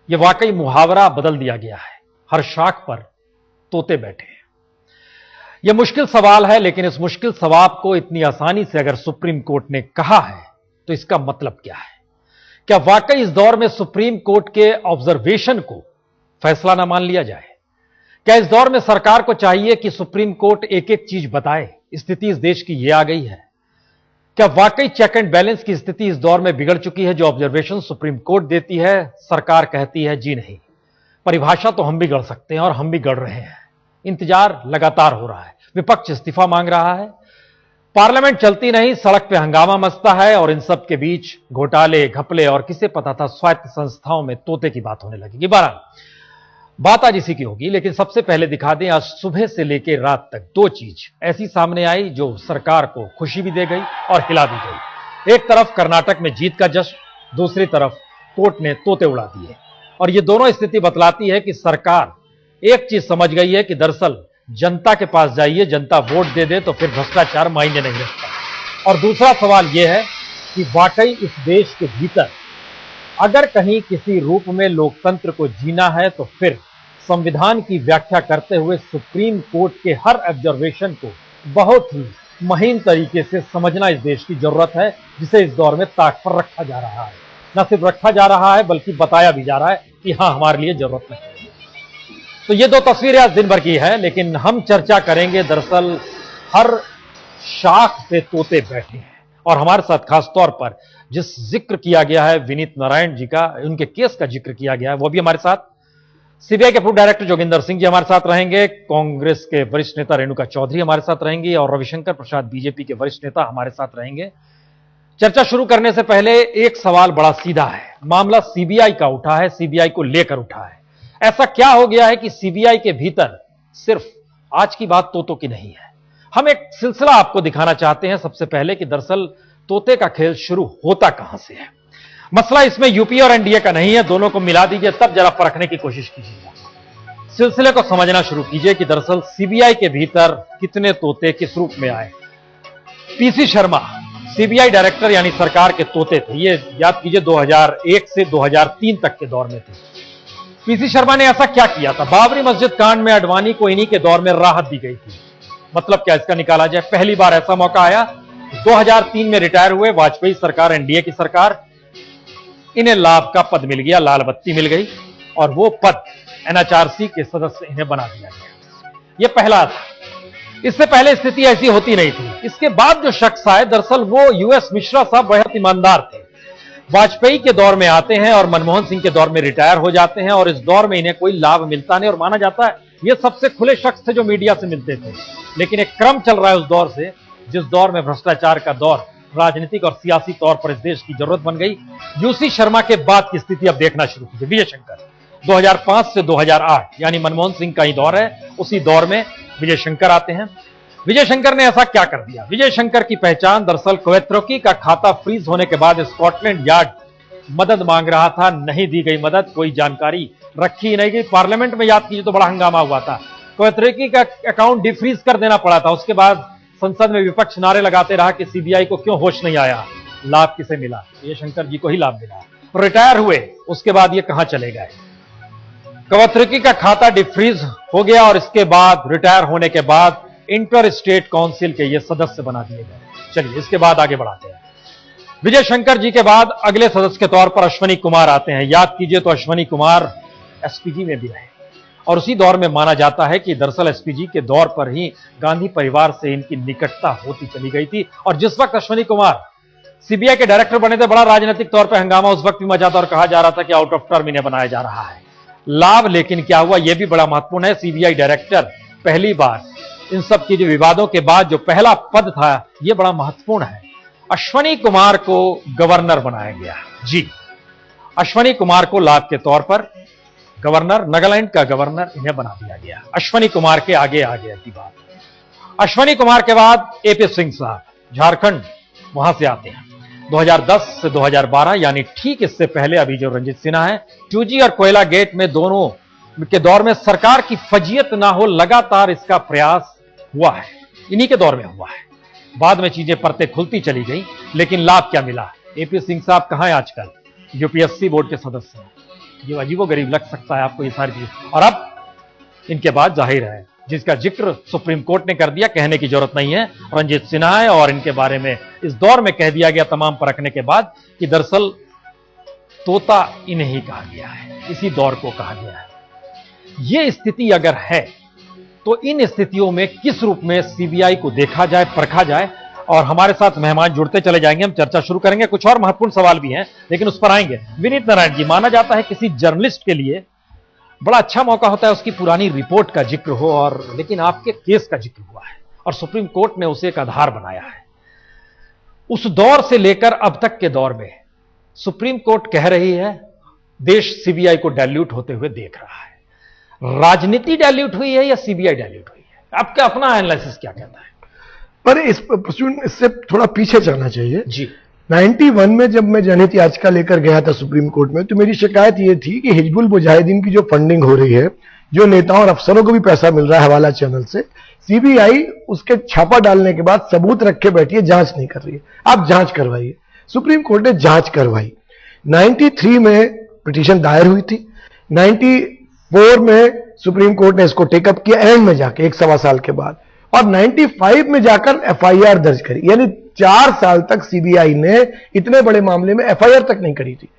यह वाकई मुहावरा बदल दिया गया है। हर शाख पर तोते बैठे हैं। यह मुश्किल सवाल है, लेकिन इस मुश्किल सवाल को इतनी आसानी से अगर सुप्रीम कोर्ट ने कहा है तो इसका मतलब क्या है? क्या वाकई इस दौर में सुप्रीम कोर्ट के ऑब्जर्वेशन को फैसला ना मान लिया जाए? क्या इस दौर में सरकार को चाहिए कि सुप्रीम कोर्ट एक एक चीज बताए? स्थिति इस देश की यह आ गई है। क्या वाकई चेक एंड बैलेंस की स्थिति इस दौर में बिगड़ चुकी है? जो ऑब्जर्वेशन सुप्रीम कोर्ट देती है, सरकार कहती है जी नहीं। परिभाषा तो हम भी गढ़ सकते हैं और हम भी गढ़ रहे हैं। इंतजार लगातार हो रहा है। विपक्ष इस्तीफा मांग रहा है, पार्लियामेंट चलती नहीं, सड़क पे हंगामा मचता है, और इन सब के बीच घोटाले, घपले और किसे पता था स्वायत्त संस्थाओं में तोते की बात होने लगेगी। बहरहाल बात आज इसी की होगी, लेकिन सबसे पहले दिखा दें आज सुबह से लेकर रात तक दो चीज ऐसी सामने आई जो सरकार को खुशी भी दे गई और हिला भी गई। एक तरफ कर्नाटक में जीत का जश्न, दूसरी तरफ कोर्ट ने तोते उड़ा दिए। और ये दोनों स्थिति बतलाती है कि सरकार एक चीज समझ गई है कि दरअसल जनता के पास जाइए, जनता वोट दे दे तो फिर भ्रष्टाचार मायने नहीं रखता। और दूसरा सवाल यह है कि वाकई इस देश के भीतर अगर कहीं किसी रूप में लोकतंत्र को जीना है तो फिर संविधान की व्याख्या करते हुए सुप्रीम कोर्ट के हर ऑब्जर्वेशन को बहुत ही महीन तरीके से समझना इस देश की जरूरत है, जिसे इस दौर में ताक पर रखा जा रहा है। न सिर्फ रखा जा रहा है बल्कि बताया भी जा रहा है कि हां हमारे लिए जरूरत नहीं है। तो ये दो तस्वीरें आज दिन भर की है, लेकिन हम चर्चा करेंगे दरअसल हर शाख पे तोते बैठे हैं। और हमारे साथ खासतौर पर जिस जिक्र किया गया है विनीत नारायण जी का, उनके केस का जिक्र किया गया है, वो भी हमारे साथ। सीबीआई के पूर्व डायरेक्टर जोगिंदर सिंह जी हमारे साथ रहेंगे, कांग्रेस के वरिष्ठ नेता रेणुका चौधरी हमारे साथ रहेंगी, और रविशंकर प्रसाद बीजेपी के वरिष्ठ नेता हमारे साथ रहेंगे। चर्चा शुरू करने से पहले एक सवाल बड़ा सीधा है। मामला सीबीआई का उठा है, सीबीआई को लेकर उठा है। ऐसा क्या हो गया है कि सीबीआई के भीतर सिर्फ आज की बात तोतों की नहीं है? हम एक सिलसिला आपको दिखाना चाहते हैं सबसे पहले कि दरअसल तोते का खेल शुरू होता कहां से है। मसला इसमें यूपी और एनडीए का नहीं है, दोनों को मिला दीजिए, तब जरा परखने की कोशिश कीजिएगा। सिलसिले को समझना शुरू कीजिए कि दरअसल सीबीआई के भीतर कितने तोते किस रूप में आए। पीसी शर्मा सीबीआई डायरेक्टर यानी सरकार के तोते थे। ये याद कीजिए 2001 से 2003 तक के दौर में थे। पीसी शर्मा ने ऐसा क्या किया था? बाबरी मस्जिद कांड में अडवाणी को इन्हीं के दौर में राहत दी गई थी। मतलब क्या इसका निकाला जाए? पहली बार ऐसा मौका आया, 2003 में रिटायर हुए वाजपेयी सरकार, एनडीए की सरकार, इन्हें लाभ का पद मिल गया, लाल बत्ती मिल गई, और वो पद एनएचआरसी के सदस्य इन्हें बना दिया गया। ये पहला था। इससे पहले स्थिति ऐसी होती नहीं थी। इसके बाद जो शख्स आए दरअसल वो यूएस मिश्रा साहब बेहद ईमानदार थे। वाजपेयी के दौर में आते हैं और मनमोहन सिंह के दौर में रिटायर हो जाते हैं, और इस दौर में इन्हें कोई लाभ मिलता नहीं, और माना जाता है ये सबसे खुले शख्स थे जो मीडिया से मिलते थे। लेकिन एक क्रम चल रहा है उस दौर से, जिस दौर में भ्रष्टाचार का दौर राजनीतिक और सियासी तौर पर इस देश की जरूरत बन गई। यूसी शर्मा के बाद की स्थिति अब देखना शुरू कीजिए। विजय शंकर 2005 से 2008 यानी मनमोहन सिंह का ही दौर है, उसी दौर में विजय शंकर आते हैं। विजय शंकर ने ऐसा क्या कर दिया? विजय शंकर की पहचान दरअसल क्वेत्रोकी का खाता फ्रीज होने के बाद स्कॉटलैंड यार्ड मदद मांग रहा था, नहीं दी गई मदद, कोई जानकारी रखी नहीं गई। पार्लियामेंट में याद कीजिए तो बड़ा हंगामा हुआ था, क्वेत्रोकी का अकाउंट डिफ्रीज कर देना पड़ा था। उसके बाद संसद में विपक्ष नारे लगाते रहा कि सीबीआई को क्यों होश नहीं आया। लाभ किसे मिला? ये शंकर जी को ही लाभ मिला। रिटायर हुए, उसके बाद ये कहां चले गए? क्वेत्रोकी का खाता डिफ्रीज हो गया, और इसके बाद रिटायर होने के बाद इंटर स्टेट काउंसिल के ये सदस्य बना दिए गए। चलिए इसके बाद आगे बढ़ाते हैं। विजय शंकर जी के बाद अगले सदस्य के तौर पर अश्वनी कुमार आते हैं। याद कीजिए तो अश्वनी कुमार एसपीजी में भी रहे, और उसी दौर में माना जाता है कि दरअसल एसपीजी के दौर पर ही गांधी परिवार से इनकी निकटता होती चली गई थी। और जिस वक्त अश्वनी कुमार सीबीआई के डायरेक्टर बने थे, बड़ा राजनीतिक तौर पर हंगामा उस वक्त भी मचा था, और कहा जा रहा था कि आउट ऑफ टर्म इन्हें बनाया जा रहा है। लाभ लेकिन क्या हुआ, यह भी बड़ा महत्वपूर्ण है। सीबीआई डायरेक्टर पहली बार इन सब के जो विवादों के बाद जो पहला पद था, यह बड़ा महत्वपूर्ण है। अश्वनी कुमार को गवर्नर बनाया गया। जी, अश्वनी कुमार को लाभ के तौर पर गवर्नर, नागालैंड का गवर्नर इन्हें बना दिया गया। अश्वनी कुमार के आगे आ गया की बात। अश्वनी कुमार के बाद एपी सिंह साहब झारखंड, वहां से आते हैं। 2010 से 2012 यानी ठीक इससे पहले अभी जो रंजीत सिन्हा है, 2G और कोयला गेट में दोनों के दौर में सरकार की फजीयत ना हो, लगातार इसका प्रयास हुआ है, इन्हीं के दौर में हुआ है। बाद में चीजें परतें खुलती चली गई, लेकिन लाभ क्या मिला? एपी सिंह साहब कहां हैं आजकल? यूपीएससी बोर्ड के सदस्य हैं। ये अजीबोगरीब लग सकता है आपको ये सारी चीज। और अब इनके बाद जाहिर है जिसका जिक्र सुप्रीम कोर्ट ने कर दिया, कहने की जरूरत नहीं है, रंजीत सिन्हा है, और इनके बारे में इस दौर में कह दिया गया तमाम परखने के बाद कि दरअसल तोता इन्हें ही कहा गया है, इसी दौर को कहा गया है। यह स्थिति अगर है तो इन स्थितियों में किस रूप में सीबीआई को देखा जाए, परखा जाए, और हमारे साथ मेहमान जुड़ते चले जाएंगे, हम चर्चा शुरू करेंगे। कुछ और महत्वपूर्ण सवाल भी हैं लेकिन उस पर आएंगे। विनीत नारायण जी, माना जाता है किसी जर्नलिस्ट के लिए बड़ा अच्छा मौका होता है उसकी पुरानी रिपोर्ट का जिक्र हो, और लेकिन आपके केस का जिक्र हुआ है और सुप्रीम कोर्ट ने उसे एक आधार बनाया है। उस दौर से लेकर अब तक के दौर में सुप्रीम कोर्ट कह रही है देश सीबीआई को डाइल्यूट होते हुए देख रहा है। राजनीति डाइल्यूट हुई है या सीबीआई डाइल्यूट हुई है? आपका अपना एनालिसिस क्या कहता है? पर इससे थोड़ा पीछे चलना चाहिए जी। 91 में जब मैं जनहित याचिका लेकर गया था सुप्रीम कोर्ट में, तो मेरी शिकायत यह थी कि हिजबुल मुजाहिदीन की जो फंडिंग हो रही है, जो नेताओं और अफसरों को भी पैसा मिल रहा है हवाला चैनल से, सीबीआई उसके छापा डालने के बाद सबूत रखे बैठी है, जांच नहीं कर रही है। आप जांच करवाइए। सुप्रीम कोर्ट ने जांच करवाई। 93 में पिटीशन दायर हुई थी, 94 में सुप्रीम कोर्ट ने इसको टेकअप किया एंड में जाके, 1 सवा साल के बाद, और 95 में जाकर एफआईआर दर्ज करी। यानी 4 साल तक सीबीआई ने इतने बड़े मामले में एफआईआर तक नहीं करी थी।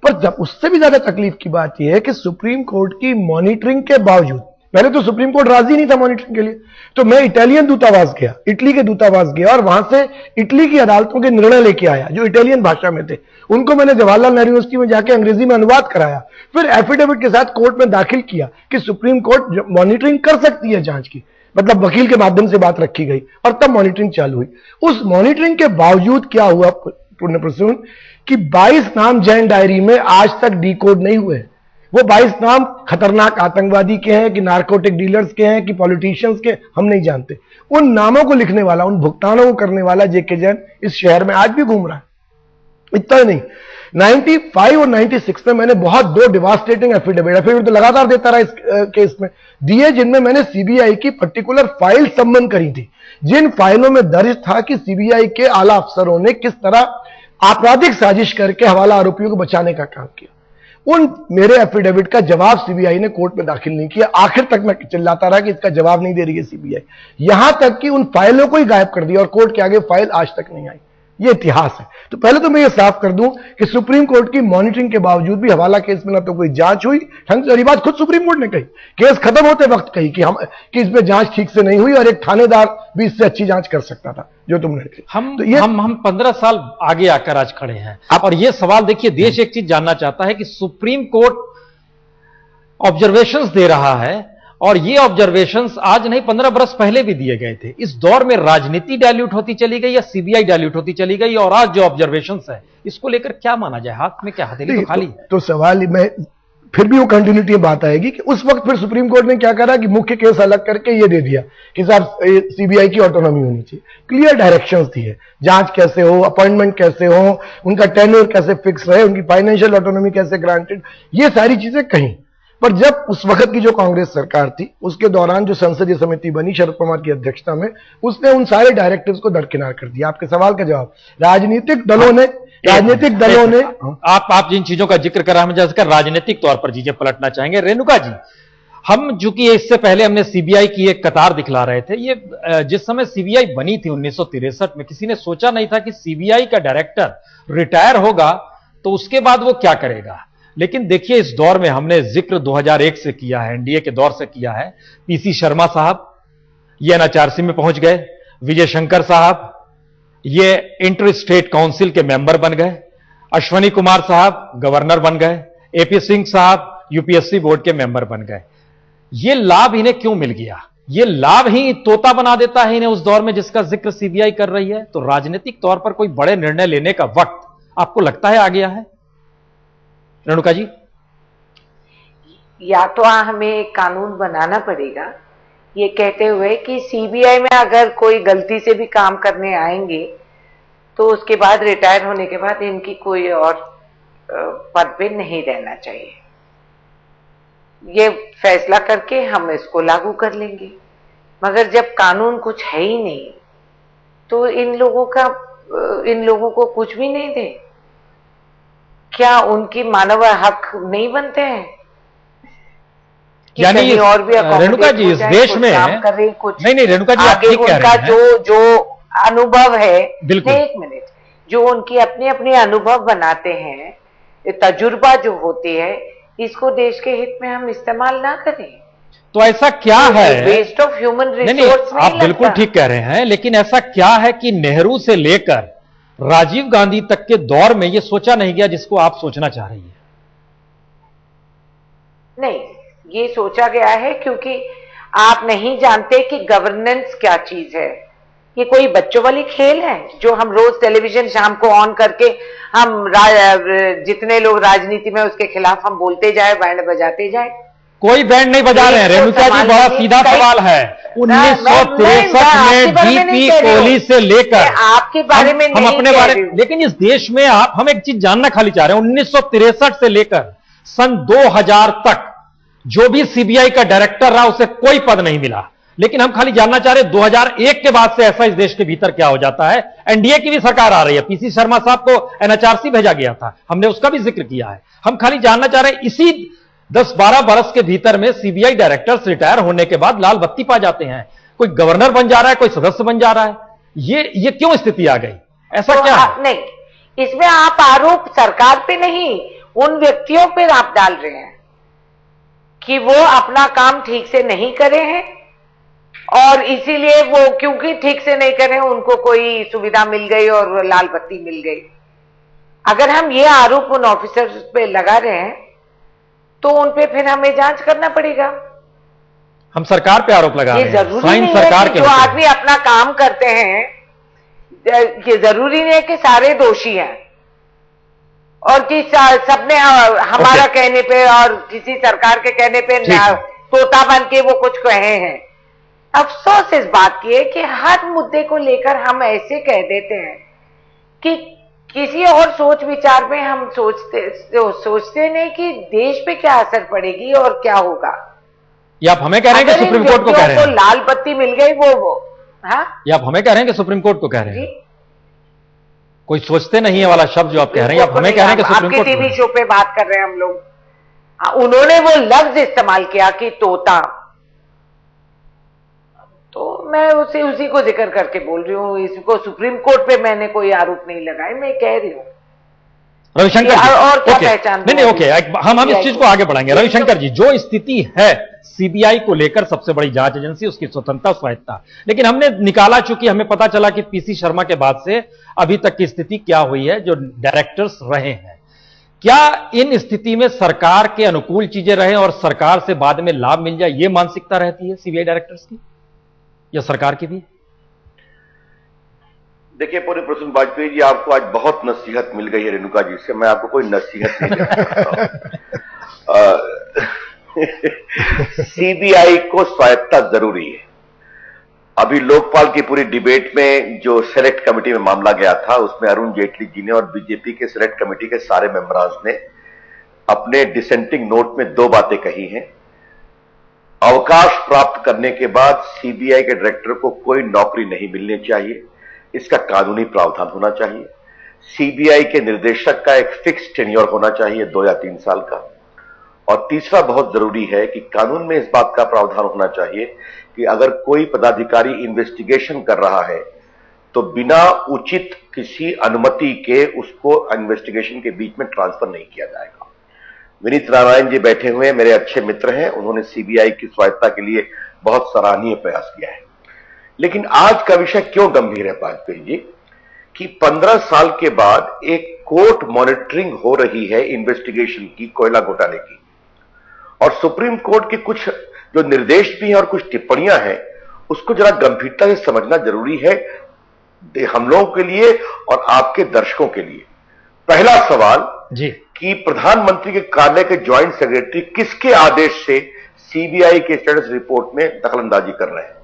पर जब उससे भी ज्यादा तकलीफ की बात यह है कि सुप्रीम कोर्ट की मॉनिटरिंग के बावजूद, पहले तो सुप्रीम कोर्ट राजी नहीं था मॉनिटरिंग के लिए, तो मैं इटालियन दूतावास गया, इटली के दूतावास गया, और वहां से इटली की अदालतों के निर्णय लेके आया जो इटालियन भाषा में थे। उनको मैंने जवाहरलाल नेहरू यूनिवर्सिटी में जाके अंग्रेजी में अनुवाद कराया, फिर एफिडेविट के साथ कोर्ट में दाखिल किया कि सुप्रीम कोर्ट मॉनिटरिंग कर सकती है जांच की, मतलब वकील के माध्यम से बात रखी गई, और तब मॉनिटरिंग चालू हुई। उस मॉनिटरिंग के बावजूद क्या हुआ पुण्य प्रसून कि 22 नाम जैन डायरी में आज तक डिकोड नहीं हुए। वो 22 नाम खतरनाक आतंकवादी के हैं कि नारकोटिक डीलर्स के हैं कि पॉलिटिशियंस के, हम नहीं जानते। उन नामों को लिखने वाला, उन भुगतानों को करने वाला जेके जैन इस शहर में आज भी घूम रहा है। इतना ही नहीं, 95 और 96 में मैंने बहुत 2 डिवास्टेटिंग एफिडेविट तो लगातार देता रहा इस केस में दिए, जिनमें मैंने सीबीआई की पर्टिकुलर फाइल संबंध करी थी, जिन फाइलों में दर्ज था कि सीबीआई के आला अफसरों ने किस तरह आपराधिक साजिश करके हवाला आरोपियों को बचाने का काम किया। उन मेरे एफिडेविट का जवाब सीबीआई ने कोर्ट में दाखिल नहीं किया। आखिर तक मैं चिल्लाता रहा कि इसका जवाब नहीं दे रही है सीबीआई, यहां तक कि उन फाइलों को ही गायब कर दिया और कोर्ट के आगे फाइल आज तक नहीं आई। ये इतिहास है। तो पहले तो मैं ये साफ कर दूं कि सुप्रीम कोर्ट की मॉनिटरिंग के बावजूद भी हवाला केस में ना तो कोई जांच हुई ढंग से। बात खुद सुप्रीम कोर्ट ने कही, केस खत्म होते वक्त कही कि इसमें जांच ठीक से नहीं हुई और एक थानेदार भी इससे अच्छी जांच कर सकता था जो तुमने कही। हम 15 साल आगे आकर आज खड़े हैं। और ये सवाल देखिए, देश एक चीज जानना चाहता है कि सुप्रीम कोर्ट ऑब्जर्वेशंस दे रहा है, और ये ऑब्जर्वेशंस आज नहीं 15 बरस पहले भी दिए गए थे। इस दौर में राजनीति डाइल्यूट होती चली गई या सीबीआई डाइल्यूट होती चली गई? और आज जो ऑब्जर्वेशंस है इसको लेकर क्या माना जाए? हाथ में क्या, हथेली तो खाली है। तो सवाल में फिर भी वो कंटिन्यूटी बात आएगी कि उस वक्त फिर सुप्रीम कोर्ट ने क्या करा कि मुख्य केस अलग करके ये दे दिया कि साहब सीबीआई की ऑटोनॉमी होनी चाहिए। क्लियर डायरेक्शंस दिए, जांच कैसे हो, अपॉइंटमेंट कैसे हो, उनका टेन्योर कैसे फिक्स रहे, उनकी फाइनेंशियल ऑटोनॉमी कैसे ग्रांटेड, ये सारी चीजें कहीं। पर जब उस वक्त की जो कांग्रेस सरकार थी उसके दौरान जो संसदीय समिति बनी शरद पवार की अध्यक्षता में, उसने उन सारे डायरेक्टिव्स को दरकिनार कर दिया। आपके सवाल का जवाब, राजनीतिक दलों ने आप जिन चीजों का जिक्र करा, हम जैसे राजनीतिक तौर पर चीजें पलटना चाहेंगे। रेणुका जी, हम चूंकि इससे पहले हमने सीबीआई की एक कतार दिखला रहे थे। ये जिस समय सीबीआई बनी थी 1963 में, किसी ने सोचा नहीं था कि सीबीआई का डायरेक्टर रिटायर होगा तो उसके बाद वो क्या करेगा। लेकिन देखिए, इस दौर में हमने जिक्र 2001 से किया है, एनडीए के दौर से किया है। पीसी शर्मा साहब ये एनएचआरसी में पहुंच गए, विजय शंकर साहब ये इंटर स्टेट काउंसिल के मेंबर बन गए, अश्वनी कुमार साहब गवर्नर बन गए, एपी सिंह साहब यूपीएससी बोर्ड के मेंबर बन गए। ये लाभ इन्हें क्यों मिल गया? ये लाभ ही तोता बना देता है इन्हें उस दौर में जिसका जिक्र सीबीआई कर रही है। तो राजनीतिक तौर पर कोई बड़े निर्णय लेने का वक्त आपको लगता है आ गया है? रेणुका जी, या तो हमें कानून बनाना पड़ेगा ये कहते हुए कि सीबीआई में अगर कोई गलती से भी काम करने आएंगे तो उसके बाद रिटायर होने के बाद इनकी कोई और पद पे नहीं रहना चाहिए। ये फैसला करके हम इसको लागू कर लेंगे। मगर जब कानून कुछ है ही नहीं तो इन लोगों को कुछ भी नहीं दे, क्या उनकी मानव हक नहीं बनते हैं? यानी और भी रेणुका जी इस देश में काम कर रही कुछ नहीं रेणुका जी, आगे उनका जो अनुभव है, बिल्कुल, एक मिनट, जो उनकी अपने अपने अनुभव बनाते हैं, तजुर्बा जो होती है, इसको देश के हित में हम इस्तेमाल ना करें तो ऐसा क्या है? वेस्ट ऑफ ह्यूमन नहीं, रिसोर्स में आप बिल्कुल ठीक कह रहे हैं, लेकिन ऐसा क्या है कि नेहरू से लेकर राजीव गांधी तक के दौर में यह सोचा नहीं गया जिसको आप सोचना चाह रही हैं? नहीं, ये सोचा गया है क्योंकि आप नहीं जानते कि गवर्नेंस क्या चीज है। ये कोई बच्चों वाली खेल है जो हम रोज टेलीविजन शाम को ऑन करके हम जितने लोग राजनीति में उसके खिलाफ हम बोलते जाए, बैंड बजाते जाए। कोई बैंड नहीं बजा रहे हैं रेणुका जी, बड़ा सीधा सवाल है। 1963 में बीपी कोहली से लेकर आपके बारे में हम अपने बारे में, लेकिन इस देश में हम एक चीज जानना खाली चाह रहे हैं, 1963 से लेकर सन 2000 तक जो भी सीबीआई का डायरेक्टर रहा उसे कोई पद नहीं मिला, लेकिन हम खाली जानना चाह रहे हैं 2001 के बाद से ऐसा इस देश के भीतर क्या हो जाता है। एनडीए की भी सरकार आ रही है, पीसी शर्मा साहब को एनएचआरसी भेजा गया था, हमने उसका भी जिक्र किया है। हम खाली जानना चाह रहे हैं इसी 10-12 बरस के भीतर में सीबीआई डायरेक्टर्स रिटायर होने के बाद लाल बत्ती पा जाते हैं, कोई गवर्नर बन जा रहा है, कोई सदस्य बन जा रहा है। ये क्यों स्थिति आ गई? ऐसा क्या है? नहीं, इसमें आप आरोप सरकार पे नहीं, उन व्यक्तियों पर आप डाल रहे हैं कि वो अपना काम ठीक से नहीं करे हैं और इसीलिए वो क्योंकि ठीक से नहीं करे उनको कोई सुविधा मिल गई और लाल बत्ती मिल गई। अगर हम ये आरोप उन ऑफिसर्स पे लगा रहे हैं तो उन पे फिर हमें जांच करना पड़ेगा। हम सरकार पे आरोप लगा रहे हैं, जरूरी नहीं है कि जो आदमी अपना काम करते हैं, ये जरूरी नहीं है कि सारे दोषी हैं और कि सबने हमारा कहने पे और किसी सरकार के कहने पे तोता बन के वो कुछ कहे हैं। अफसोस इस बात की है कि हर मुद्दे को लेकर हम ऐसे कह देते हैं कि किसी और सोच विचार में हम सोचते नहीं कि देश पे क्या असर पड़ेगी और क्या होगा। ये आप हमें कह रहे हैं कि सुप्रीम कोर्ट को कह रहे हैं लाल बत्ती मिल गई वो हाँ, ये आप हमें कह रहे हैं कि सुप्रीम कोर्ट को कह रहे हैं? कोई सोचते नहीं है वाला शब्द जो आप कह रहे हैं, आप हमें कह रहे हैं कि सुप्रीम कोर्ट। टीवी शो पे बात कर रहे हैं हम लोग, उन्होंने वो लफ्ज इस्तेमाल किया कि तोता, तो मैं उसी को जिक्र करके बोल रही हूँ। इसको सुप्रीम कोर्ट पे मैंने कोई आरोप नहीं लगाए, मैं कह रही हूँ रविशंकर जी। और क्या पहचान? नहीं, ओके, हम इस चीज को आगे बढ़ाएंगे। रविशंकर जी, जो स्थिति है सीबीआई को लेकर, सबसे बड़ी जांच एजेंसी, उसकी स्वतंत्रता स्वायत्ता, लेकिन हमने निकाला, चूंकि हमें पता चला कि पीसी शर्मा के बाद से अभी तक की स्थिति क्या हुई है, जो डायरेक्टर्स रहे हैं, क्या इन स्थिति में सरकार के अनुकूल चीजें रहे और सरकार से बाद में लाभ मिल जाए, यह मानसिकता रहती है सीबीआई डायरेक्टर्स की या सरकार की भी? देखिए पूरे प्रसून वाजपेयी जी, आपको आज बहुत नसीहत मिल गई है रेणुका जी से, मैं आपको कोई नसीहत नहीं करता। सीबीआई को स्वायत्ता जरूरी है। अभी लोकपाल की पूरी डिबेट में जो सेलेक्ट कमेटी में मामला गया था, उसमें अरुण जेटली जी ने और बीजेपी के सेलेक्ट कमेटी के सारे मेंबर्स ने अपने डिसेंटिंग नोट में 2 बातें कही हैं। अवकाश प्राप्त करने के बाद सीबीआई के डायरेक्टर को कोई नौकरी नहीं मिलनी चाहिए, इसका कानूनी प्रावधान होना चाहिए। सीबीआई के निर्देशक का एक फिक्स टेन्योर होना चाहिए 2 या 3 साल का। और तीसरा बहुत जरूरी है कि कानून में इस बात का प्रावधान होना चाहिए कि अगर कोई पदाधिकारी इन्वेस्टिगेशन कर रहा है तो बिना उचित किसी अनुमति के उसको इन्वेस्टिगेशन के बीच में ट्रांसफर नहीं किया जाएगा। विनीत नारायण जी बैठे हुए मेरे अच्छे मित्र हैं, उन्होंने सीबीआई की स्वायत्ता के लिए बहुत सराहनीय प्रयास किया है। लेकिन आज का विषय क्यों गंभीर है वाजपेयी जी, कि 15 साल के बाद एक कोर्ट मॉनिटरिंग हो रही है इन्वेस्टिगेशन की, कोयला घोटाले की, और सुप्रीम कोर्ट के कुछ जो निर्देश भी हैं और कुछ टिप्पणियां हैं, उसको जरा गंभीरता से समझना जरूरी है हम लोगों के लिए और आपके दर्शकों के लिए। पहला सवाल जी, कि प्रधानमंत्री के कार्यालय के ज्वाइंट सेक्रेटरी किसके आदेश से सीबीआई के स्टेटस रिपोर्ट में दखलंदाजी कर रहे हैं?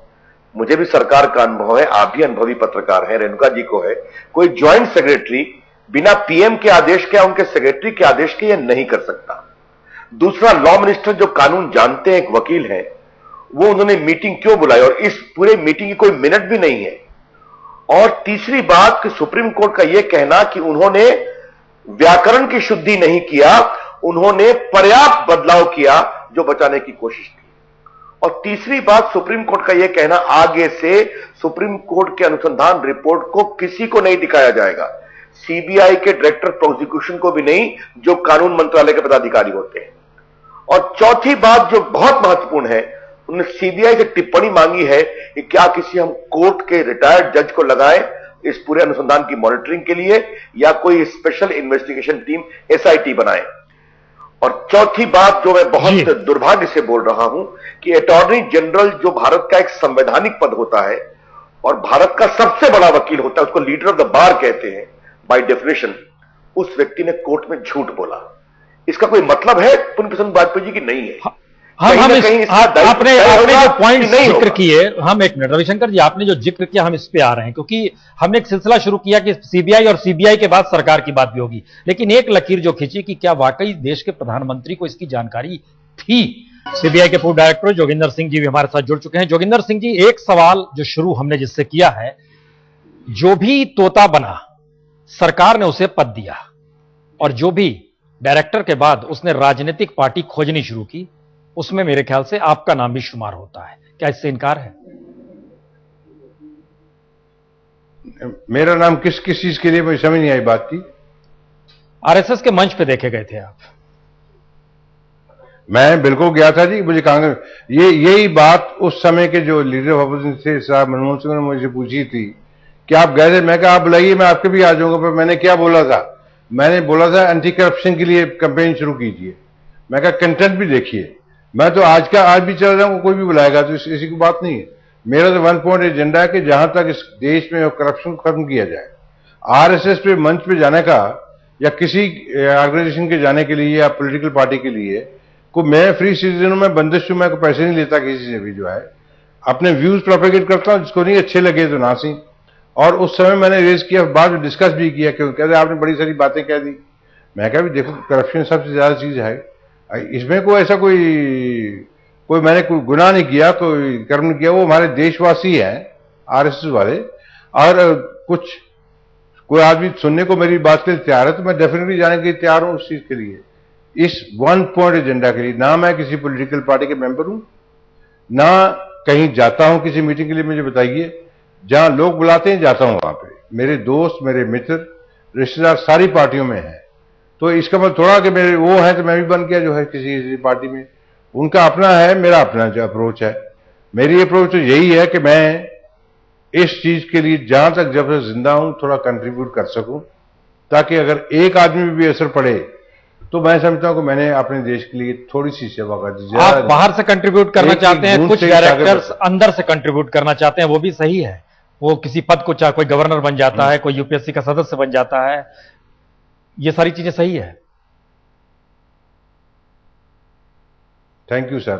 मुझे भी सरकार का अनुभव है, आप भी अनुभवी पत्रकार हैं, रेणुका जी को है। कोई ज्वाइंट सेक्रेटरी बिना पीएम के आदेश के, उनके सेक्रेटरी के आदेश के, यह नहीं कर सकता। दूसरा, लॉ मिनिस्टर जो कानून जानते हैं, एक वकील है, वो उन्होंने मीटिंग क्यों बुलाई और इस पूरे मीटिंग की कोई मिनट भी नहीं है। और तीसरी बात कि सुप्रीम कोर्ट का यह कहना कि उन्होंने व्याकरण की शुद्धि नहीं किया, उन्होंने पर्याप्त बदलाव किया जो बचाने की कोशिश की। और तीसरी बात, सुप्रीम कोर्ट का यह कहना, आगे से सुप्रीम कोर्ट के अनुसंधान रिपोर्ट को किसी को नहीं दिखाया जाएगा, सीबीआई के डायरेक्टर प्रोसिक्यूशन को भी नहीं, जो कानून मंत्रालय के पदाधिकारी होते हैं। और चौथी बात जो बहुत महत्वपूर्ण है, उन्होंने सीबीआई से टिप्पणी मांगी है कि क्या किसी हम कोर्ट के रिटायर्ड जज को लगाएं इस पूरे अनुसंधान की मॉनिटरिंग के लिए, या कोई स्पेशल इन्वेस्टिगेशन टीम एसआईटी बनाएं। और चौथी बात जो मैं बहुत दुर्भाग्य से बोल रहा हूं कि अटॉर्नी जनरल जो भारत का एक संवैधानिक पद होता है और भारत का सबसे बड़ा वकील होता है, उसको लीडर ऑफ द बार कहते हैं बाय डेफिनेशन, उस व्यक्ति ने कोर्ट में झूठ बोला। इसका कोई मतलब है पुण्य प्रसन्न वाजपेयी जी की? नहीं है। आपने जो पॉइंट जिक्र किए, हम एक मिनट रविशंकर जी, आपने जो जिक्र किया हम इस पे आ रहे हैं, क्योंकि हमने एक सिलसिला शुरू किया कि सीबीआई और सीबीआई के बाद सरकार की बात भी होगी, लेकिन एक लकीर जो खींची कि क्या वाकई देश के प्रधानमंत्री को इसकी जानकारी थी। सीबीआई के पूर्व डायरेक्टर जोगिंदर सिंह जी भी हमारे साथ जुड़ चुके हैं। जोगिंदर सिंह जी, एक सवाल जो शुरू हमने जिससे किया है, जो भी तोता बना सरकार ने उसे पद दिया, और जो भी डायरेक्टर के बाद उसने राजनीतिक पार्टी खोजनी शुरू की, उसमें मेरे ख्याल से आपका नाम भी शुमार होता है। क्या इससे इनकार है? मेरा नाम किस किस चीज के लिए, मुझे समझ नहीं आई बात की। आरएसएस के मंच पे देखे गए थे आप। मैं बिल्कुल गया था जी। मुझे कांग्रेस, यही बात उस समय के जो लीडर ऑफ अपोजिशन थे साहब मनमोहन सिंह ने मुझे पूछी थी कि आप गए थे। मैं कहा आप बुलाइए, मैं आपके भी आ जाऊंगा। पर मैंने क्या बोला था? मैंने बोला था एंटी करप्शन के लिए कैंपेन शुरू कीजिए। मैं कहा कंटेंट भी देखिए। मैं तो आज भी चल रहा हूं, कोई भी बुलाएगा तो ऐसी कोई बात नहीं है। मेरा तो 1 पॉइंट एजेंडा है कि जहां तक इस देश में करप्शन को खत्म किया जाए। आरएसएस पे मंच पे जाने का या किसी ऑर्गेनाइजेशन के जाने के लिए या पॉलिटिकल पार्टी के लिए को मैं फ्री सिटीजन हूं, मैं बंदिश हूं, मैं कोई पैसे नहीं लेता किसी से भी। जो है अपने व्यूज प्रोपेगेट करता हूं, जिसको नहीं अच्छे लगे तो ना सी। और उस समय मैंने रेज किया, बाद में डिस्कस भी किया, क्यों कहते आपने बड़ी सारी बातें कह दी। मैं कहा भी देखो, करप्शन सबसे ज्यादा चीज है, इसमें कोई ऐसा कोई मैंने कोई गुनाह नहीं किया, कोई कर्म नहीं किया। वो हमारे देशवासी हैं आरएसएस वाले, और कोई आदमी सुनने को मेरी बात के लिए तैयार है तो मैं डेफिनेटली जाने के लिए तैयार हूं उस चीज के लिए, इस 1 पॉइंट एजेंडा के लिए। ना मैं किसी पॉलिटिकल पार्टी के मेंबर हूं, ना कहीं जाता हूं किसी मीटिंग के लिए। मुझे बताइए, जहां लोग बुलाते हैं जाता हूं वहां पे। मेरे दोस्त, मेरे मित्र, रिश्तेदार सारी पार्टियों में हैं। तो इसका मतलब थोड़ा कि मेरे वो है तो मैं भी बन गया जो है किसी पार्टी में। उनका अपना है, मेरा अपना जो अप्रोच है। मेरी अप्रोच तो यही है कि मैं इस चीज के लिए जहां तक जब तक जिंदा हूं थोड़ा कंट्रीब्यूट कर सकूं, ताकि अगर एक आदमी में भी असर पड़े तो मैं समझता हूं कि मैंने अपने देश के लिए थोड़ी सी सेवा कर दी। आप बाहर से कंट्रीब्यूट करना चाहते हैं, कुछ डायरेक्टर्स अंदर से कंट्रीब्यूट करना चाहते हैं, वो भी सही है। वो किसी पद को, चाहे कोई गवर्नर बन जाता है, कोई यूपीएससी का सदस्य बन जाता है, ये सारी चीजें सही है। Thank you sir,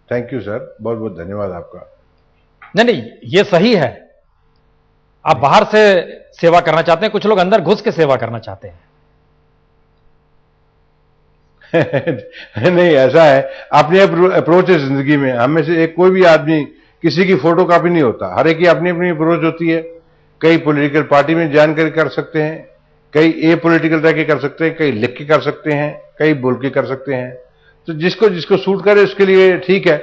thank you sir, बहुत बहुत धन्यवाद आपका। नहीं, ये सही है। आप बाहर से सेवा करना चाहते हैं, कुछ लोग अंदर घुस के सेवा करना चाहते हैं। नहीं, ऐसा है, अपनी अप्रोच है जिंदगी में। हम में से एक कोई भी आदमी किसी की फोटो कॉपी नहीं होता, हर एक की अपनी अपनी अप्रोच होती है। कई पॉलिटिकल पार्टी में जानकारी कर सकते हैं, कई ए पॉलिटिकल रह के कर सकते हैं, कई लिख के कर सकते हैं, कई बोल के कर सकते हैं। तो जिसको सूट करे उसके लिए ठीक है,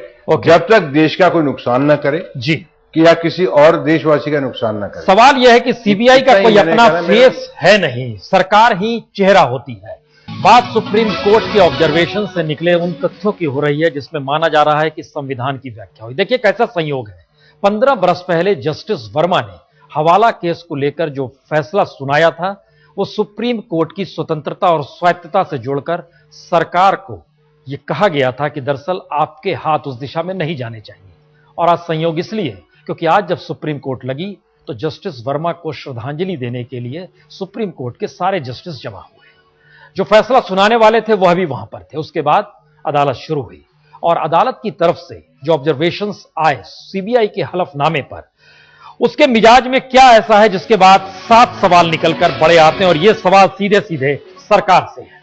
जब तक देश का कोई नुकसान ना करे जी, कि या किसी और देशवासी का नुकसान ना करे। सवाल यह है कि सीबीआई का कोई अपना फेस है नहीं, सरकार ही चेहरा होती है। बात सुप्रीम कोर्ट के ऑब्जर्वेशन से निकले उन तथ्यों की हो रही है जिसमें माना जा रहा है कि संविधान की व्याख्या हुई। देखिए कैसा संयोग है, 15 बरस पहले जस्टिस वर्मा ने हवाला केस को लेकर जो फैसला सुनाया था, वो सुप्रीम कोर्ट की स्वतंत्रता और स्वायत्तता से जोड़कर सरकार को यह कहा गया था कि दरअसल आपके हाथ उस दिशा में नहीं जाने चाहिए। और आज संयोग इसलिए क्योंकि आज जब सुप्रीम कोर्ट लगी तो जस्टिस वर्मा को श्रद्धांजलि देने के लिए सुप्रीम कोर्ट के सारे जस्टिस जमा हुए। जो फैसला सुनाने वाले थे वह भी वहां पर थे। उसके बाद अदालत शुरू हुई और अदालत की तरफ से जो ऑब्जर्वेशंस आए सीबीआई के हलफनामे पर, उसके मिजाज में क्या ऐसा है जिसके बाद 7 सवाल निकलकर बड़े आते हैं। और ये सवाल सीधे सीधे सरकार से है।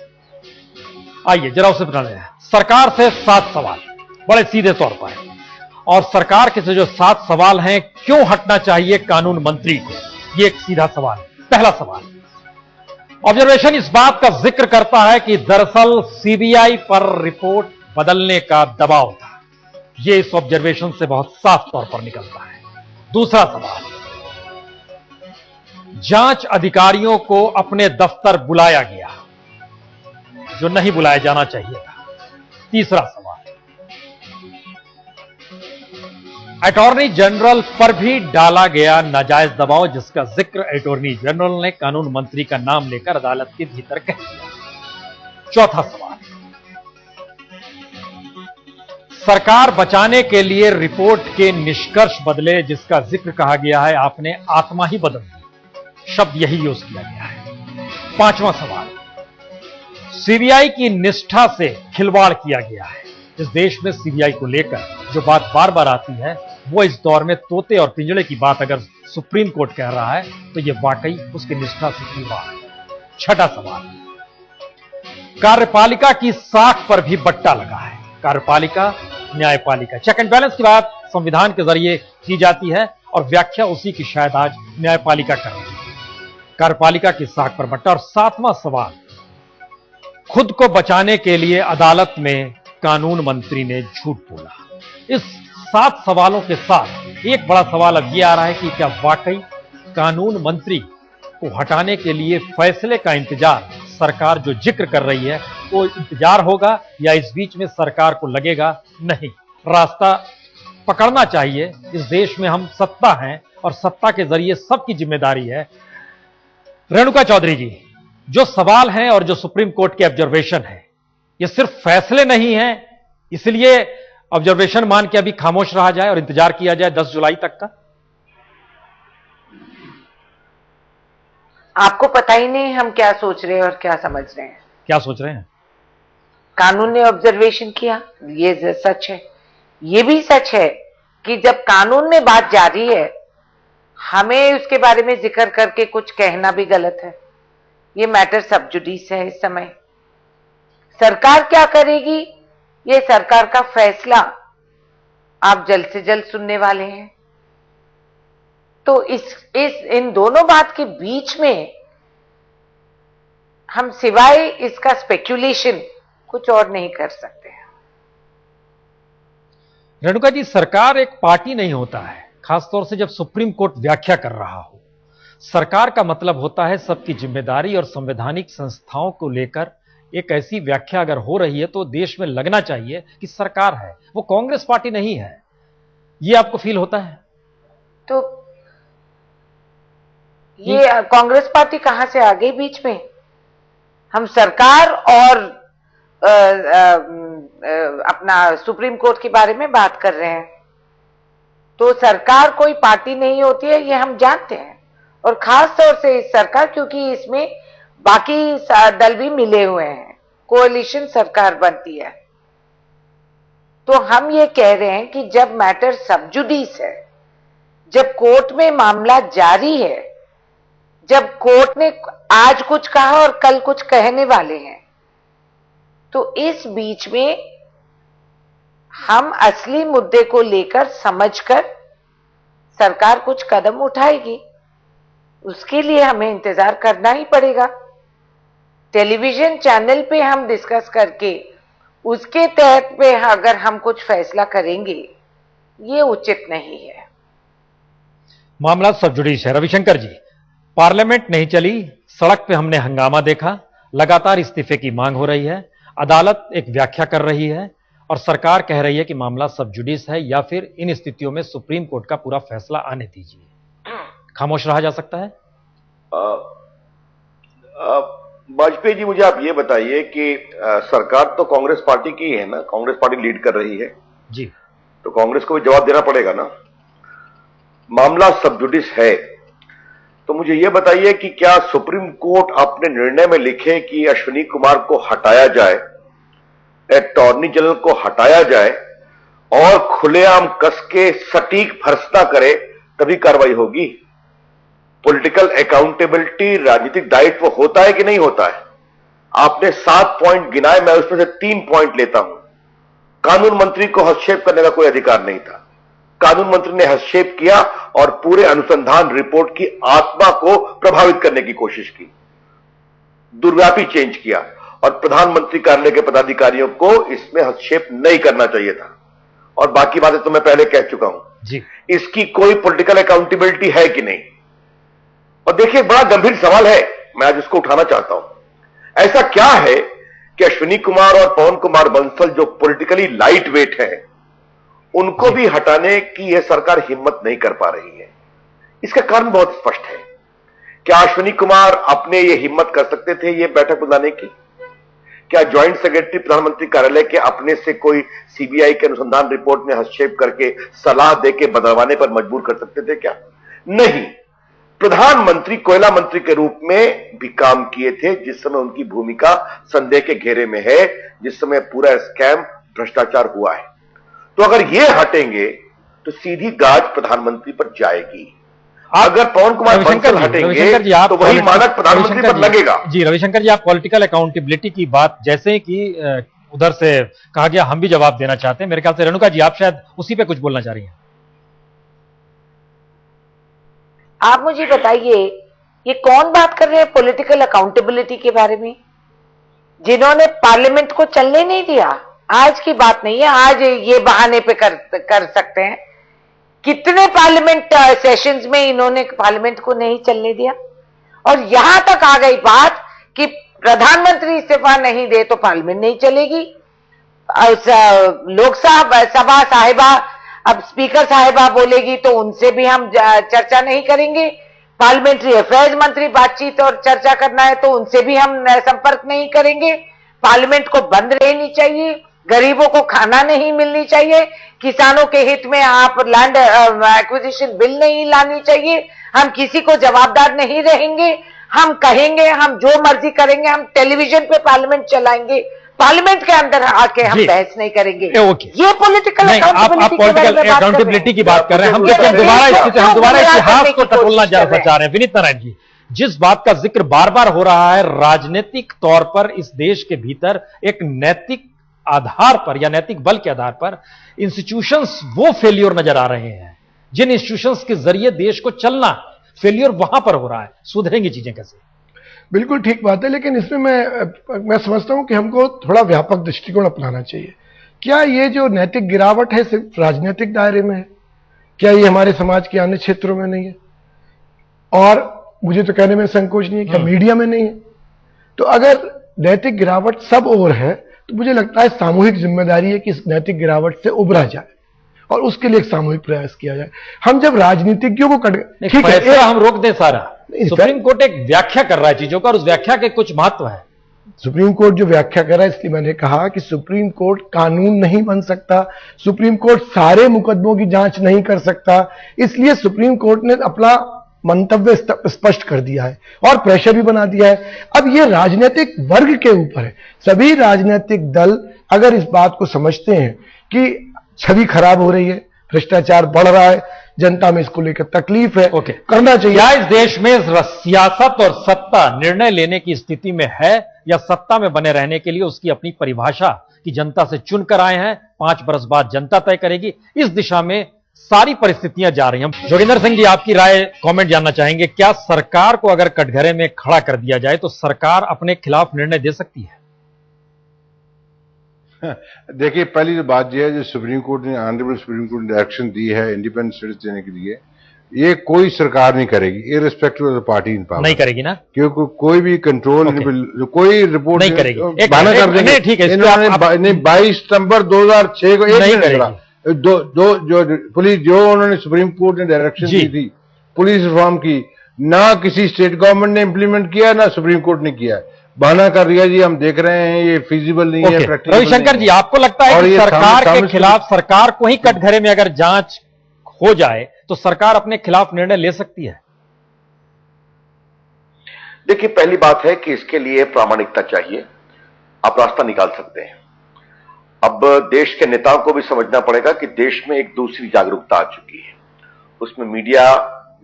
आइए जरा उसे बता दें, सरकार से 7 सवाल बड़े सीधे तौर पर है। और सरकार के से जो 7 सवाल हैं, क्यों हटना चाहिए कानून मंत्री को, ये एक सीधा सवाल है। पहला सवाल, ऑब्जर्वेशन इस बात का जिक्र करता है कि दरअसल सीबीआई पर रिपोर्ट बदलने का दबाव था। यह इस ऑब्जर्वेशन से बहुत साफ तौर पर निकलता है। दूसरा सवाल, जांच अधिकारियों को अपने दफ्तर बुलाया गया जो नहीं बुलाया जाना चाहिए था। तीसरा सवाल, अटॉर्नी जनरल पर भी डाला गया नाजायज दबाव जिसका जिक्र अटॉर्नी जनरल ने कानून मंत्री का नाम लेकर अदालत के भीतर कह दिया। चौथा सवाल, सरकार बचाने के लिए रिपोर्ट के निष्कर्ष बदले जिसका जिक्र कहा गया है आपने आत्मा ही बदल दी, शब्द यही यूज किया गया है। पांचवां सवाल, सीबीआई की निष्ठा से खिलवाड़ किया गया है। इस देश में सीबीआई को लेकर जो बात बार बार आती है वो इस दौर में तोते और पिंजड़े की बात अगर सुप्रीम कोर्ट कह रहा है तो यह वाकई उसकी निष्ठा से खिलवाड़ है। छठा सवाल, कार्यपालिका की साख पर भी बट्टा लगा है। कार्यपालिका, न्यायपालिका, चेक एंड बैलेंस की बात संविधान के जरिए की जाती है और व्याख्या उसी की शायद आज न्यायपालिका कर रही है। कार्यपालिका की साख पर बट्टा। और सातवां सवाल, खुद को बचाने के लिए अदालत में कानून मंत्री ने झूठ बोला। इस 7 सवालों के साथ एक बड़ा सवाल अब यह आ रहा है कि क्या वाकई कानून मंत्री को हटाने के लिए फैसले का इंतजार सरकार जो जिक्र कर रही है वो इंतजार होगा या इस बीच में सरकार को लगेगा नहीं, रास्ता पकड़ना चाहिए। इस देश में हम सत्ता हैं और सत्ता के जरिए सबकी जिम्मेदारी है। रेणुका चौधरी जी, जो सवाल हैं और जो सुप्रीम कोर्ट के ऑब्जर्वेशन है ये सिर्फ फैसले नहीं है, इसलिए ऑब्जर्वेशन मान के अभी खामोश रहा जाए और इंतजार किया जाए 10 जुलाई तक का। आपको पता ही नहीं हम क्या सोच रहे हैं और क्या समझ रहे हैं। क्या सोच रहे हैं? कानून ने ऑब्जर्वेशन किया, ये सच है। ये भी सच है कि जब कानून में बात जारी है हमें उसके बारे में जिक्र करके कुछ कहना भी गलत है। ये मैटर सब जुडिस है। इस समय सरकार क्या करेगी ये सरकार का फैसला आप जल्द से जल्द सुनने वाले हैं। तो इन दोनों बात के बीच में हम सिवाय इसका स्पेक्यूलेशन कुछ और नहीं कर सकते हैं। रेणुका जी, सरकार एक पार्टी नहीं होता है, खासतौर से जब सुप्रीम कोर्ट व्याख्या कर रहा हो। सरकार का मतलब होता है सबकी जिम्मेदारी और संवैधानिक संस्थाओं को लेकर एक ऐसी व्याख्या अगर हो रही है तो देश में लगना चाहिए कि सरकार है, वो कांग्रेस पार्टी नहीं है। ये आपको फील होता है? तो ये कांग्रेस पार्टी कहां से आ गई बीच में? हम सरकार और अपना सुप्रीम कोर्ट के बारे में बात कर रहे हैं। तो सरकार कोई पार्टी नहीं होती है, ये हम जानते हैं। और खास तौर से इस सरकार, क्योंकि इसमें बाकी दल भी मिले हुए हैं, कोalition सरकार बनती है। तो हम ये कह रहे हैं कि जब मैटर सब जुडिस है, जब कोर्ट में मामला जारी है, जब कोर्ट ने आज कुछ कहा और कल कुछ कहने वाले हैं, तो इस बीच में हम असली मुद्दे को लेकर समझकर सरकार कुछ कदम उठाएगी। उसके लिए हमें इंतजार करना ही पड़ेगा। टेलीविजन चैनल पे हम डिस्कस करके उसके तहत पे अगर हम कुछ फैसला करेंगे ये उचित नहीं है। मामला सब जुडिस है। रविशंकर जी, पार्लियामेंट नहीं चली, सड़क पे हमने हंगामा देखा, लगातार इस्तीफे की मांग हो रही है, अदालत एक व्याख्या कर रही है और सरकार कह रही है कि मामला सब जुडिस है या फिर इन स्थितियों में सुप्रीम कोर्ट का पूरा फैसला आने दीजिए। खामोश रहा जा सकता है? वाजपेयी जी, मुझे आप ये बताइए कि सरकार तो कांग्रेस पार्टी की है ना, कांग्रेस पार्टी लीड कर रही है जी, तो कांग्रेस को भी जवाब देना पड़ेगा ना। मामला सब जुडिस है तो मुझे यह बताइए कि क्या सुप्रीम कोर्ट अपने निर्णय में लिखे कि अश्विनी कुमार को हटाया जाए, अटॉर्नी जनरल को हटाया जाए और खुलेआम कस के सटीक फैसला करे तभी कार्रवाई होगी? पॉलिटिकल अकाउंटेबिलिटी, राजनीतिक दायित्व होता है कि नहीं होता है? आपने 7 पॉइंट गिनाए, मैं उसमें से 3 पॉइंट लेता हूं। कानून मंत्री को हस्तक्षेप करने का कोई अधिकार नहीं था, कानून मंत्री ने हस्तक्षेप किया और पूरे अनुसंधान रिपोर्ट की आत्मा को प्रभावित करने की कोशिश की। दुर्व्यापी चेंज किया और प्रधानमंत्री कार्यालय के पदाधिकारियों को इसमें हस्तक्षेप नहीं करना चाहिए था। और बाकी बातें तो मैं पहले कह चुका हूं जी। इसकी कोई पॉलिटिकल अकाउंटेबिलिटी है कि नहीं। और देखिए बड़ा गंभीर सवाल है, मैं आज उसको उठाना चाहता हूं। ऐसा क्या है कि अश्विनी कुमार और पवन कुमार बंसल जो पॉलिटिकली लाइट वेट हैं, उनको भी हटाने की यह सरकार हिम्मत नहीं कर पा रही है। इसका कारण बहुत स्पष्ट है। क्या अश्विनी कुमार अपने ये हिम्मत कर सकते थे ये बैठक बुलाने की? क्या ज्वाइंट सेक्रेटरी प्रधानमंत्री कार्यालय के अपने से कोई सीबीआई के अनुसंधान रिपोर्ट में हस्तक्षेप करके सलाह देके बदलवाने पर मजबूर कर सकते थे क्या? नहीं। प्रधानमंत्री कोयला मंत्री के रूप में भी काम किए थे जिस समय उनकी भूमिका संदेह के घेरे में है, जिस समय पूरा स्कैम भ्रष्टाचार हुआ है। तो अगर ये हटेंगे तो सीधी गाज प्रधानमंत्री पर जाएगी। अगर पवन कुमार बंसल हटेंगे तो वही मानक प्रधानमंत्री पर लगेगा। जी रविशंकर जी, आप पॉलिटिकल अकाउंटेबिलिटी की बात जैसे ही की, उधर से कहा गया हम भी जवाब देना चाहते हैं। मेरे ख्याल से रेणुका जी आप शायद उसी पे कुछ बोलना चाह रही हैं। आप मुझे बताइए, ये कौन बात कर रहे हैं पॉलिटिकल अकाउंटेबिलिटी के बारे में? जिन्होंने पार्लियामेंट को चलने नहीं दिया। आज की बात नहीं है, आज ये बहाने पे कर सकते हैं। कितने पार्लियामेंट सेशंस में इन्होंने पार्लियामेंट को नहीं चलने दिया। और यहां तक आ गई बात कि प्रधानमंत्री इस्तीफा नहीं दे तो पार्लियामेंट नहीं चलेगी। लोकसभा साहिबा, अब स्पीकर साहिबा बोलेगी तो उनसे भी हम चर्चा नहीं करेंगे। पार्लियामेंट्री अफेयर्स मंत्री बातचीत और चर्चा करना है तो उनसे भी हम संपर्क नहीं करेंगे। पार्लियामेंट को बंद रहनी चाहिए, गरीबों को खाना नहीं मिलनी चाहिए, किसानों के हित में आप लैंड एक्विजिशन बिल नहीं लानी चाहिए। हम किसी को जवाबदार नहीं रहेंगे। हम कहेंगे, हम जो मर्जी करेंगे, हम टेलीविजन पे पार्लियामेंट चलाएंगे, पार्लियामेंट के अंदर आके हम बहस नहीं करेंगे। ये पॉलिटिकल अकाउंटेबिलिटी की बात कर रहे हैं हम। लेकिन दोबारा इतिहास को टटोलना चाह रहे हैं। विनीत नारायण जी, जिस बात का जिक्र बार बार हो रहा है, राजनीतिक तौर पर इस देश के भीतर एक नैतिक आधार पर या नैतिक बल के आधार पर इंस्टीट्यूशंस वो फेल्योर नजर आ रहे हैं जिन इंस्टीट्यूशंस के जरिए देश को चलना, फेल्योर वहां पर हो रहा है। सुधरेंगी चीजें कैसे? बिल्कुल ठीक बात है, लेकिन इसमें मैं समझता हूं कि हमको थोड़ा व्यापक दृष्टिकोण अपनाना चाहिए। क्या ये जो नैतिक गिरावट है सिर्फ राजनीतिक दायरे में है? क्या ये हमारे समाज के अन्य क्षेत्रों में नहीं है? और मुझे तो कहने में संकोच नहीं है, क्या मीडिया में नहीं है? तो अगर नैतिक गिरावट सब ओर है तो मुझे लगता है सामूहिक जिम्मेदारी है कि इस नैतिक गिरावट से उबरा जाए और उसके लिए एक सामूहिक प्रयास किया जाए। हम जब राजनीतिज्ञों को ठीक है, हम रोक दें सारा। सुप्रीम कोर्ट एक व्याख्या कर रहा है चीजों का और उस व्याख्या के कुछ महत्व है। सुप्रीम कोर्ट जो व्याख्या कर रहा है, इसलिए मैंने कहा कि सुप्रीम कोर्ट कानून नहीं बन सकता, सुप्रीम कोर्ट सारे मुकदमों की जांच नहीं कर सकता। इसलिए सुप्रीम कोर्ट ने अपना मंतव्य स्पष्ट कर दिया है और प्रेशर भी बना दिया है। अब यह राजनीतिक वर्ग के ऊपर है। सभी राजनीतिक दल अगर इस बात को समझते हैं कि छवि खराब हो रही है, भ्रष्टाचार बढ़ रहा है, जनता में इसको लेकर तकलीफ है, करना चाहिए। क्या इस देश में सियासत और सत्ता निर्णय लेने की स्थिति में है या सत्ता में बने रहने के लिए उसकी अपनी परिभाषा की जनता से चुनकर आए हैं, 5 बरस बाद जनता तय करेगी? इस दिशा में सारी परिस्थितियां जा रही हैं। जोगिंदर सिंह जी, आपकी राय, कमेंट जानना चाहेंगे। क्या सरकार को अगर कटघरे में खड़ा कर दिया जाए तो सरकार अपने खिलाफ निर्णय दे सकती है? देखिए, पहली तो बात यह है जो सुप्रीम कोर्ट ने, ऑनरेबल सुप्रीम कोर्ट ने डायरेक्शन दी है इंडिपेंडेंट स्टेटस देने के लिए, ये कोई सरकार नहीं करेगी, irrespective of the party in power. नहीं करेगी ना, क्योंकि कोई भी कंट्रोल कोई रिपोर्ट नहीं करेगी। बहाना कर देंगे। ठीक है, इन्होंने 22 सितंबर 2006 को एक नहीं करेगा। जो पुलिस, जो उन्होंने सुप्रीम कोर्ट ने डायरेक्शन दी थी पुलिस रिफॉर्म की, ना किसी स्टेट गवर्नमेंट ने इंप्लीमेंट किया, ना सुप्रीम कोर्ट ने किया। बहाना कर दिया जी, हम देख रहे हैं ये फिजिबल नहीं है, प्रैक्टिकल। रविशंकर जी, आपको लगता है कि सरकार के खिलाफ, सरकार को ही कटघरे में अगर जांच हो जाए तो सरकार अपने खिलाफ निर्णय ले सकती है? देखिए, पहली बात है कि इसके लिए प्रामाणिकता चाहिए। आप रास्ता निकाल सकते हैं। अब देश के नेताओं को भी समझना पड़ेगा कि देश में एक दूसरी जागरूकता आ चुकी है, उसमें मीडिया,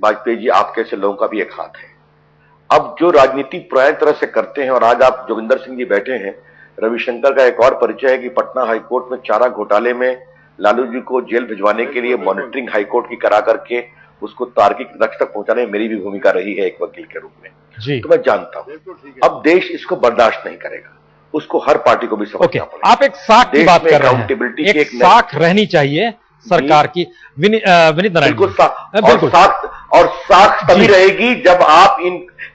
वाजपेयी जी, आप कैसे लोगों का भी एक हाथ है। अब जो राजनीति पुरानी तरह से करते हैं, और आज आप जोगिंदर सिंह जी बैठे हैं, रविशंकर का एक और परिचय है कि पटना हाईकोर्ट में चारा घोटाले में लालू जी को जेल भिजवाने के लिए मॉनिटरिंग हाईकोर्ट की करा करके उसको तार्किक लक्ष्य तक पहुंचाने में मेरी भी भूमिका रही है एक वकील के रूप में जी। तो मैं जानता हूं अब देश इसको बर्दाश्त नहीं करेगा, उसको हर पार्टी को भी समझना पड़ेगा। आप एक साख की बात कर रहे हैं, अकाउंटेबिलिटी एक साख रहनी चाहिए सरकार की। विनीत नारायण, बिल्कुल साख तभी रहेगी जब आप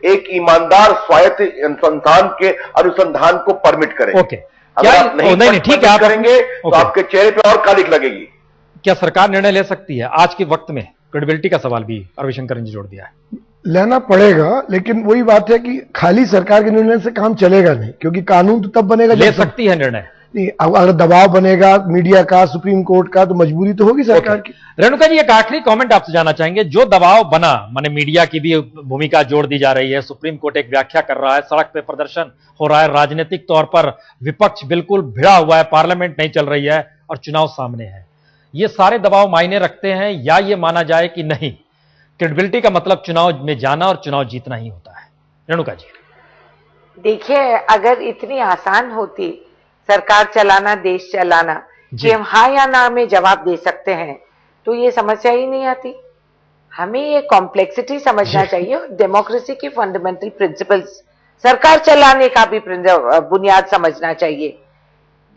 एक ईमानदार स्वायत्त संस्थान के अनुसंधान को परमिट करें। ओके, अगर आप नहीं ठीक है, आप करेंगे तो आपके चेहरे पे और कालिक लगेगी। क्या सरकार निर्णय ले सकती है आज के वक्त में? क्रेडिबिलिटी का सवाल भी रविशंकर जी जोड़ दिया है। लेना पड़ेगा, लेकिन वही बात है कि खाली सरकार के निर्णय से काम चलेगा नहीं, क्योंकि कानून तो तब बनेगा ले सकती है निर्णय। नहीं, अगर दबाव बनेगा मीडिया का, सुप्रीम कोर्ट का, तो मजबूरी तो होगी सरकार की। रेणुका जी, एक आखिरी कमेंट आपसे जानना चाहेंगे। जो दबाव बना, माने मीडिया की भी भूमिका जोड़ दी जा रही है, सुप्रीम कोर्ट एक व्याख्या कर रहा है, सड़क पे प्रदर्शन हो रहा है, राजनीतिक तौर पर विपक्ष बिल्कुल भिड़ा हुआ है, पार्लियामेंट नहीं चल रही है और चुनाव सामने है, ये सारे दबाव मायने रखते हैं या ये माना जाए कि नहीं, क्रेडिबिलिटी का मतलब चुनाव में जाना और चुनाव जीतना ही होता है? रेणुका जी, देखिए, अगर इतनी आसान होती सरकार चलाना, देश चलाना, कि हम हाँ या ना में जवाब दे सकते हैं, तो ये समस्या ही नहीं आती। हमें ये कॉम्प्लेक्सिटी समझना चाहिए और डेमोक्रेसी की फंडामेंटल प्रिंसिपल्स, सरकार चलाने का भी बुनियाद समझना चाहिए।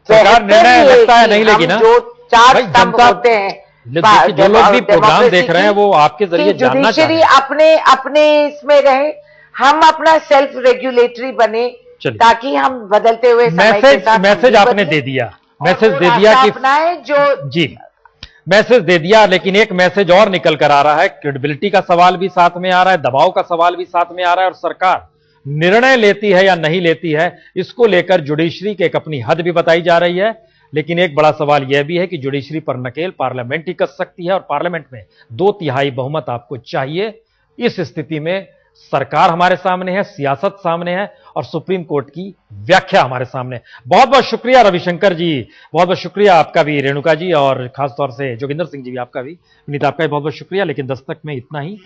सरकार निर्णय लगता है नहीं लेगी ना, जो चार स्तंभ होते हैं, जो लोग भी प्रोग्राम देख रहे हैं वो आपके जरिए जानना चाहते हैं। अपने इसमें रहे, हम अपना सेल्फ रेगुलेटरी बने, ताकि हम बदलते हुए मैसेज आपने दे दिया, मैसेज दे दिया कि अपनाए जो जी, मैसेज दे दिया, लेकिन एक मैसेज और निकल कर आ रहा है। क्रेडिबिलिटी का सवाल भी साथ में आ रहा है, दबाव का सवाल भी साथ में आ रहा है, और सरकार निर्णय लेती है या नहीं लेती है, इसको लेकर जुडिशरी की एक अपनी हद भी बताई जा रही है। लेकिन एक बड़ा सवाल यह भी है कि जुडिशरी पर नकेल पार्लियामेंट ही कस सकती है, और पार्लियामेंट में 2/3 बहुमत आपको चाहिए। इस स्थिति में सरकार हमारे सामने है, सियासत सामने है, और सुप्रीम कोर्ट की व्याख्या हमारे सामने। बहुत बहुत शुक्रिया रविशंकर जी, बहुत बहुत शुक्रिया आपका भी रेणुका जी, और खासतौर से जोगिंदर सिंह जी भी आपका भी, विनीत आपका भी बहुत बहुत शुक्रिया। लेकिन दस्तक में इतना ही।